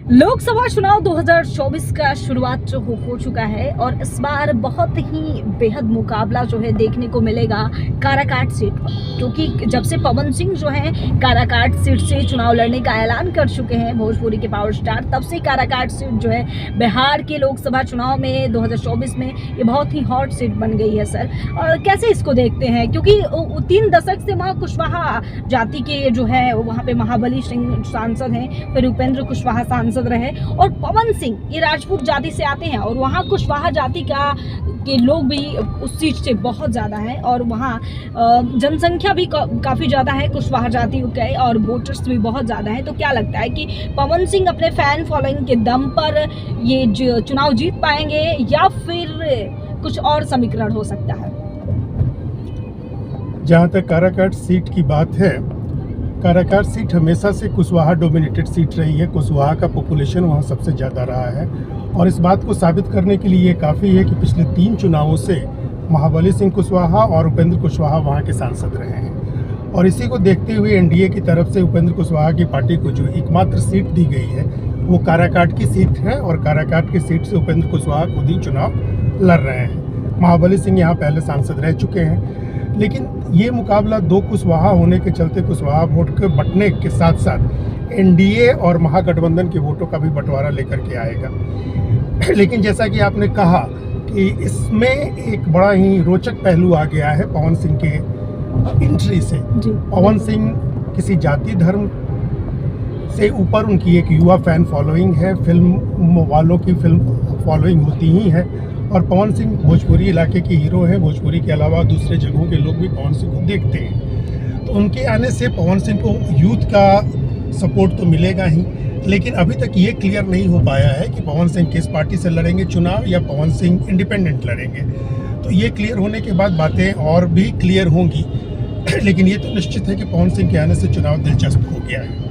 लोकसभा चुनाव 2024 का शुरुआत जो हो चुका है और इस बार बहुत ही बेहद मुकाबला जो है देखने को मिलेगा काराकाट सीट पर, क्योंकि जब से पवन सिंह जो है काराकाट सीट से चुनाव लड़ने का ऐलान कर चुके हैं भोजपुरी के पावर स्टार, तब से काराकाट सीट जो है बिहार के लोकसभा चुनाव में 2024 में ये बहुत ही हॉट सीट बन गई है। सर, और कैसे इसको देखते हैं, क्योंकि 3 दशक से वहाँ कुशवाहा जाति के जो है वहाँ पे महाबली सिंह सांसद हैं, फिर उपेंद्र कुशवाहा सांसद रहे, और पवन सिंह ये राजपूत जाति से आते हैं और वहाँ कुशवाहा जाति के लोग भी उस सीट से बहुत ज़्यादा हैं और वहाँ जनसंख्या भी काफ़ी ज़्यादा है कुशवाहा जाति के और वोटर्स भी बहुत ज़्यादा हैं। तो क्या लगता है कि पवन सिंह अपने फैन फॉलोइंग के दम पर ये चुनाव जीत पाएंगे या फिर कुछ और समीकरण हो सकता है? जहाँ तक काराकाट सीट की बात है, काराकाट सीट हमेशा से कुशवाहा डोमिनेटेड सीट रही है। कुशवाहा का पॉपुलेशन वहाँ सबसे ज़्यादा रहा है और इस बात को साबित करने के लिए ये काफ़ी है कि पिछले 3 चुनावों से महाबली सिंह कुशवाहा और उपेंद्र कुशवाहा वहाँ के सांसद रहे हैं। और इसी को देखते हुए एनडीए की तरफ से उपेंद्र कुशवाहा की पार्टी को जो एकमात्र सीट दी गई है वो काराकाट की सीट है और काराकाट की सीट से उपेंद्र कुशवाहा खुद ही चुनाव लड़ रहे हैं। महाबली सिंह यहाँ पहले सांसद रह चुके हैं, लेकिन ये मुकाबला 2 कुशवाहा होने के चलते कुशवाहा वोट के बंटने के साथ साथ एनडीए और महागठबंधन के वोटों का भी बंटवारा लेकर के आएगा। लेकिन जैसा कि आपने कहा कि इसमें एक बड़ा ही रोचक पहलू आ गया है पवन सिंह के एंट्री से। पवन सिंह किसी जाति धर्म से ऊपर उनकी एक युवा फैन फॉलोइंग है, फिल्म वालों की फिल्म फॉलोइंग होती ही है और पवन सिंह भोजपुरी इलाके के हीरो हैं। भोजपुरी के अलावा दूसरे जगहों के लोग भी पवन सिंह को देखते हैं, तो उनके आने से पवन सिंह को यूथ का सपोर्ट तो मिलेगा ही, लेकिन अभी तक ये क्लियर नहीं हो पाया है कि पवन सिंह किस पार्टी से लड़ेंगे चुनाव या पवन सिंह इंडिपेंडेंट लड़ेंगे। तो ये क्लियर होने के बाद बातें और भी क्लियर होंगी, लेकिन ये तो निश्चित है कि पवन सिंह के आने से चुनाव दिलचस्प हो गया है।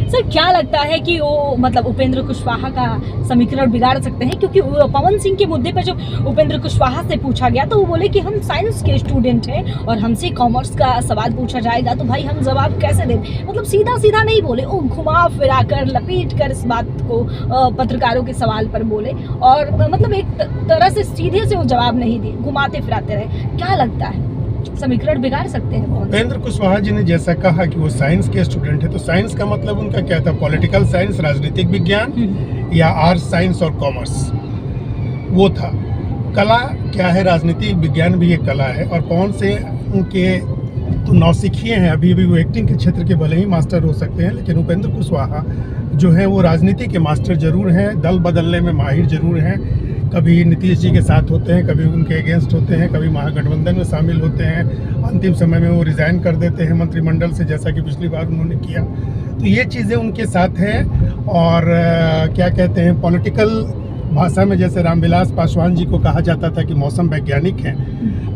सर, क्या लगता है कि वो मतलब उपेंद्र कुशवाहा का समीकरण बिगाड़ सकते हैं? क्योंकि पवन सिंह के मुद्दे पर जब उपेंद्र कुशवाहा से पूछा गया तो वो बोले कि हम साइंस के स्टूडेंट हैं और हमसे कॉमर्स का सवाल पूछा जाएगा तो भाई हम जवाब कैसे दें। मतलब सीधा सीधा नहीं बोले, वो घुमा फिरा कर लपेट कर इस बात को पत्रकारों के सवाल पर बोले और मतलब एक तरह से सीधे से वो जवाब नहीं दिए, घुमाते फिराते रहे। क्या लगता है समीकरण बिगाड़ सकते हैं? उपेंद्र कुशवाहा जी ने जैसा कहा कि वो साइंस के स्टूडेंट है, तो साइंस का मतलब उनका क्या था? पॉलिटिकल साइंस, राजनीतिक विज्ञान या आर्ट्स साइंस और कॉमर्स, वो था। कला क्या है? राजनीतिक विज्ञान भी एक कला है और पवन से उनके तो नौसिखिए हैं, अभी भी वो एक्टिंग के क्षेत्र के भले ही मास्टर हो सकते हैं, लेकिन उपेंद्र कुशवाहा जो है वो राजनीति के मास्टर जरूर हैं, दल बदलने में माहिर जरूर हैं। कभी नीतीश जी के साथ होते हैं, कभी उनके अगेंस्ट होते हैं, कभी महागठबंधन में शामिल होते हैं, अंतिम समय में वो रिज़ाइन कर देते हैं मंत्रिमंडल से, जैसा कि पिछली बार उन्होंने किया। तो ये चीज़ें उनके साथ हैं और क्या कहते हैं, पॉलिटिकल भाषा में जैसे रामविलास पासवान जी को कहा जाता था कि मौसम वैज्ञानिक हैं,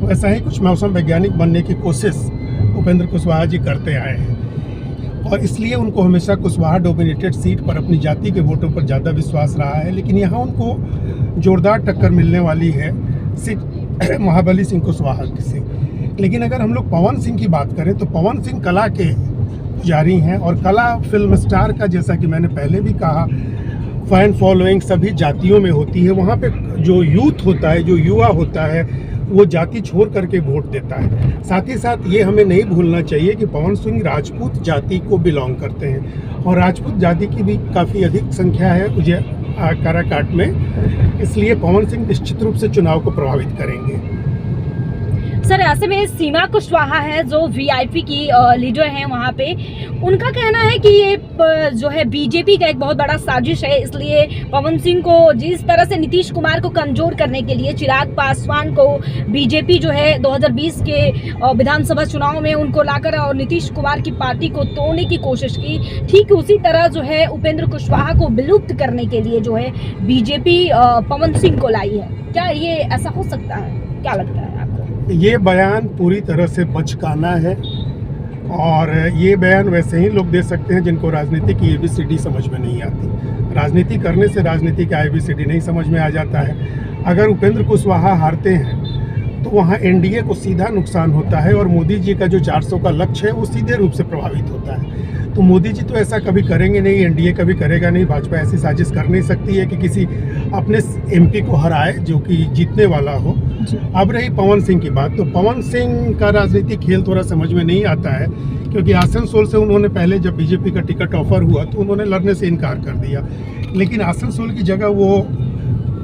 वैसा ही कुछ मौसम वैज्ञानिक बनने की कोशिश उपेंद्र कुशवाहा जी करते आए हैं और इसलिए उनको हमेशा कुशवाहा डोमिनेटेड सीट पर अपनी जाति के वोटों पर ज़्यादा विश्वास रहा है। लेकिन यहाँ उनको जोरदार टक्कर मिलने वाली है सीट महाबली सिंह कुशवाहा से। लेकिन अगर हम लोग पवन सिंह की बात करें तो पवन सिंह कला के पुजारी हैं और कला फिल्म स्टार का, जैसा कि मैंने पहले भी कहा, फैन फॉलोइंग सभी जातियों में होती है। वहाँ पे जो यूथ होता है, जो युवा होता है, वो जाति छोड़ करके वोट देता है। साथ ही साथ ये हमें नहीं भूलना चाहिए कि पवन सिंह राजपूत जाति को बिलोंग करते हैं और राजपूत जाति की भी काफ़ी अधिक संख्या है काराकाट में, इसलिए पवन सिंह निश्चित रूप से चुनाव को प्रभावित करेंगे। सर, ऐसे में सीमा कुशवाहा है जो वीआईपी की लीडर हैं वहाँ पे, उनका कहना है कि ये जो है बीजेपी का एक बहुत बड़ा साजिश है, इसलिए पवन सिंह को जिस तरह से नीतीश कुमार को कमजोर करने के लिए चिराग पासवान को बीजेपी जो है 2020 के विधानसभा चुनाव में उनको लाकर और नीतीश कुमार की पार्टी को तोड़ने की कोशिश की, ठीक उसी तरह जो है उपेंद्र कुशवाहा को विलुप्त करने के लिए जो है बीजेपी पवन सिंह को लाई है। क्या ये ऐसा हो सकता है? क्या लगता है आपको? ये बयान पूरी तरह से बचकाना है और ये बयान वैसे ही लोग दे सकते हैं जिनको राजनीति की ABCD समझ में नहीं आती। राजनीति करने से राजनीति का ABCD नहीं समझ में आ जाता है। अगर उपेंद्र कुशवाहा हारते हैं तो वहाँ एनडीए को सीधा नुकसान होता है और मोदी जी का जो 400 का लक्ष्य है वो सीधे रूप से प्रभावित होता है। तो मोदी जी तो ऐसा कभी करेंगे नहीं, एनडीए कभी करेगा नहीं, भाजपा ऐसी साजिश कर नहीं सकती है कि किसी अपने एमपी को हराए जो कि जीतने वाला हो। अब रही पवन सिंह की बात, तो पवन सिंह का राजनीतिक खेल थोड़ा समझ में नहीं आता है, क्योंकि आसनसोल से उन्होंने पहले जब बीजेपी का टिकट ऑफर हुआ तो उन्होंने लड़ने से इनकार कर दिया, लेकिन आसनसोल की जगह वो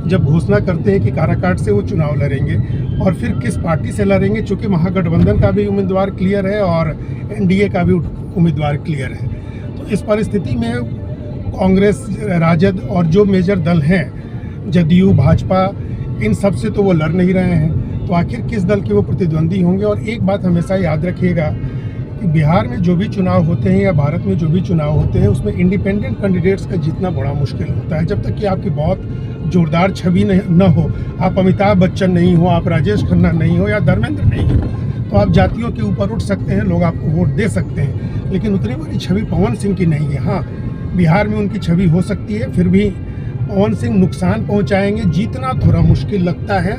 जब घोषणा करते हैं कि काराकाट से वो चुनाव लड़ेंगे और फिर किस पार्टी से लड़ेंगे, चूँकि महागठबंधन का भी उम्मीदवार क्लियर है और एनडीए का भी उम्मीदवार क्लियर है, तो इस परिस्थिति में कांग्रेस, राजद और जो मेजर दल हैं जदयू, भाजपा, इन सब से तो वो लड़ नहीं रहे हैं, तो आखिर किस दल के वो प्रतिद्वंदी होंगे। और एक बात हमेशा याद रखिएगा कि बिहार में जो भी चुनाव होते हैं या भारत में जो भी चुनाव होते हैं उसमें इंडिपेंडेंट कैंडिडेट्स का जीतना बड़ा मुश्किल होता है। जब तक कि आपकी बहुत जोरदार छवि न हो, आप अमिताभ बच्चन नहीं हो, आप राजेश खन्ना नहीं हो या धर्मेंद्र नहीं हो, तो आप जातियों के ऊपर उठ सकते हैं, लोग आपको वोट दे सकते हैं, लेकिन उतनी बड़ी छवि पवन सिंह की नहीं है। हाँ, बिहार में उनकी छवि हो सकती है, फिर भी पवन सिंह नुकसान पहुंचाएंगे, जीतना थोड़ा मुश्किल लगता है।